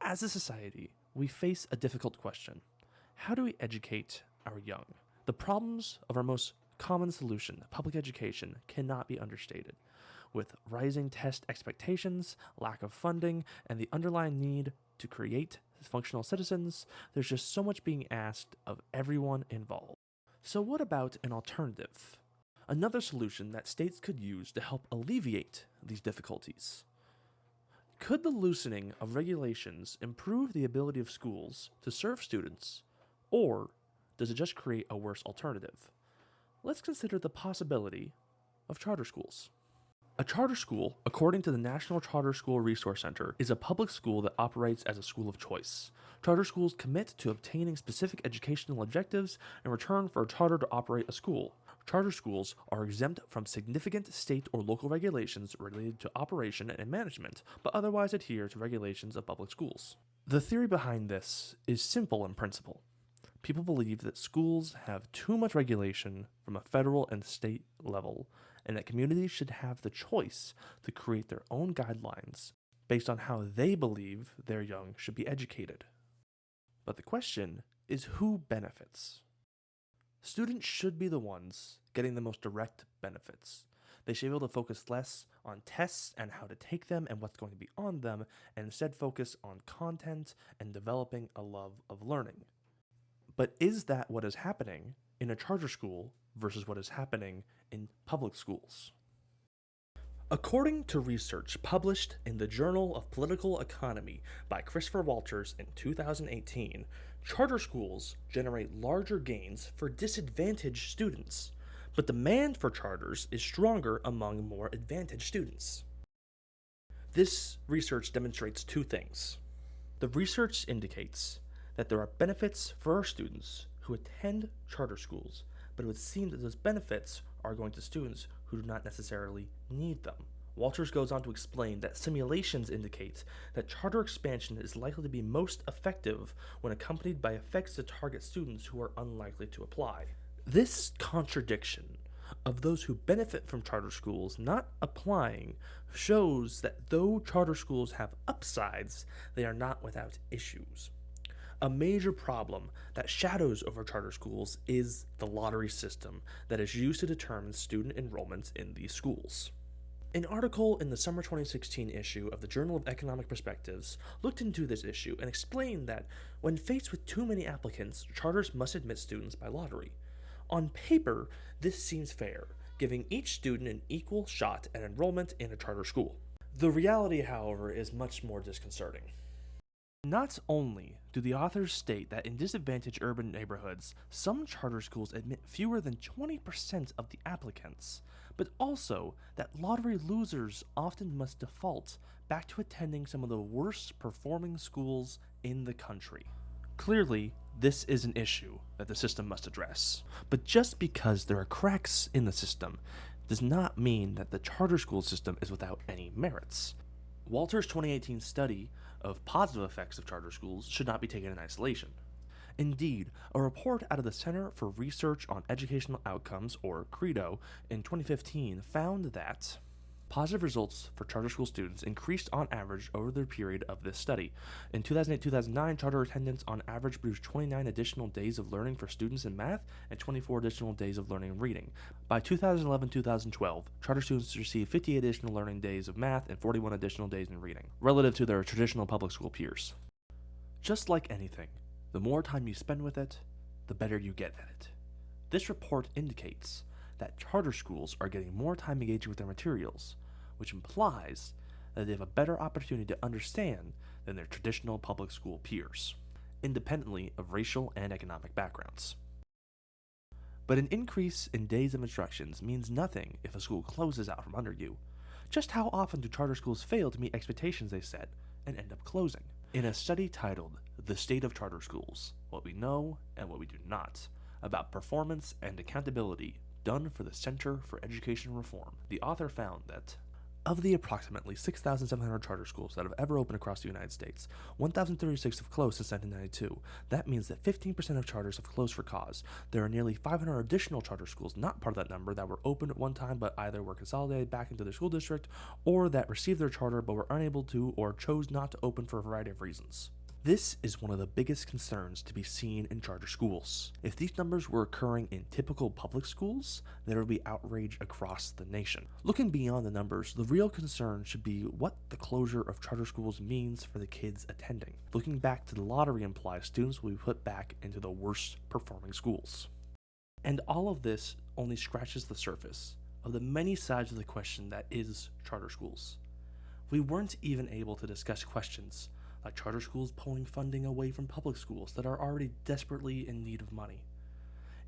As a society, we face a difficult question. How do we educate our young? The problems of our most common solution, public education, cannot be understated. With rising test expectations, lack of funding, and the underlying need to create functional citizens, there's just so much being asked of everyone involved. So what about an alternative? Another solution that states could use to help alleviate these difficulties. Could the loosening of regulations improve the ability of schools to serve students, or does it just create a worse alternative? Let's consider the possibility of charter schools. A charter school, according to the National Charter School Resource Center, is a public school that operates as a school of choice. Charter schools commit to obtaining specific educational objectives in return for a charter to operate a school. Charter schools are exempt from significant state or local regulations related to operation and management, but otherwise adhere to regulations of public schools. The theory behind this is simple in principle. People believe that schools have too much regulation from a federal and state level, and that communities should have the choice to create their own guidelines based on how they believe their young should be educated. But the question is, who benefits? Students should be the ones getting the most direct benefits. They should be able to focus less on tests and how to take them and what's going to be on them, and instead focus on content and developing a love of learning. But is that what is happening in a charter school versus what is happening in public schools? According to research published in the Journal of Political Economy by Christopher Walters in 2018, charter schools generate larger gains for disadvantaged students, but demand for charters is stronger among more advantaged students. This research demonstrates two things. The research indicates that there are benefits for our students who attend charter schools, but it would seem that those benefits are going to students who do not necessarily need them. Walters goes on to explain that simulations indicate that charter expansion is likely to be most effective when accompanied by effects to target students who are unlikely to apply. This contradiction of those who benefit from charter schools not applying shows that though charter schools have upsides, they are not without issues. A major problem that shadows over charter schools is the lottery system that is used to determine student enrollments in these schools. An article in the summer 2016 issue of the Journal of Economic Perspectives looked into this issue and explained that when faced with too many applicants, charters must admit students by lottery. On paper, this seems fair, giving each student an equal shot at enrollment in a charter school. The reality, however, is much more disconcerting. Not only do the authors state that in disadvantaged urban neighborhoods, some charter schools admit fewer than 20% of the applicants, but also that lottery losers often must default back to attending some of the worst performing schools in the country. Clearly, this is an issue that the system must address. But just because there are cracks in the system does not mean that the charter school system is without any merits. Walter's 2018 study of positive effects of charter schools should not be taken in isolation. Indeed, a report out of the Center for Research on Educational Outcomes, or CREDO, in 2015 found that positive results for charter school students increased on average over the period of this study. In 2008-2009, charter attendance on average produced 29 additional days of learning for students in math and 24 additional days of learning in reading. By 2011-2012, charter students received 58 additional learning days of math and 41 additional days in reading, relative to their traditional public school peers. Just like anything, the more time you spend with it, the better you get at it. This report indicates that charter schools are getting more time engaging with their materials, which implies that they have a better opportunity to understand than their traditional public school peers, independently of racial and economic backgrounds. But an increase in days of instructions means nothing if a school closes out from under you. Just how often do charter schools fail to meet expectations they set and end up closing? In a study titled "The State of Charter Schools: What We Know and What We Do Not," about performance and accountability done for the Center for Education Reform, the author found that of the approximately 6,700 charter schools that have ever opened across the United States, 1,036 have closed since 1992. That means that 15% of charters have closed for cause. There are nearly 500 additional charter schools not part of that number that were open at one time but either were consolidated back into their school district or that received their charter but were unable to or chose not to open for a variety of reasons. This is one of the biggest concerns to be seen in charter schools. If these numbers were occurring in typical public schools, there would be outrage across the nation. Looking beyond the numbers, the real concern should be what the closure of charter schools means for the kids attending. Looking back to the lottery implies students will be put back into the worst performing schools. And all of this only scratches the surface of the many sides of the question that is charter schools. We weren't even able to discuss questions like charter schools pulling funding away from public schools that are already desperately in need of money,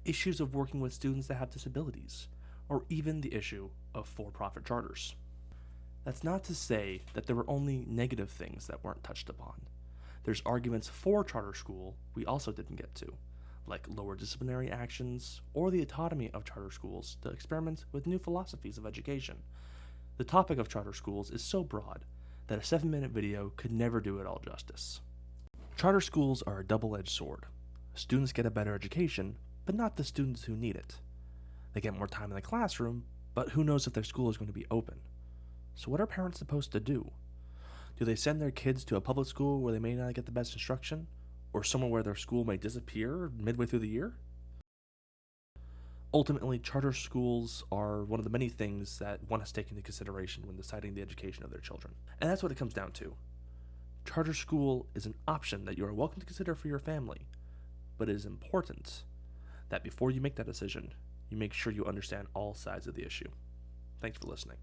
issues of working with students that have disabilities, or even the issue of for-profit charters. That's not to say that there were only negative things that weren't touched upon. There's arguments for charter school we also didn't get to, like lower disciplinary actions or the autonomy of charter schools to experiment with new philosophies of education. The topic of charter schools is so broad that a 7-minute video could never do it all justice. Charter schools are a double-edged sword. Students get a better education, but not the students who need it. They get more time in the classroom, but who knows if their school is going to be open. So what are parents supposed to do? Do they send their kids to a public school where they may not get the best instruction, or somewhere where their school may disappear midway through the year? Ultimately, charter schools are one of the many things that one has taken into consideration when deciding the education of their children. And that's what it comes down to. Charter school is an option that you are welcome to consider for your family, but it is important that before you make that decision, you make sure you understand all sides of the issue. Thanks for listening.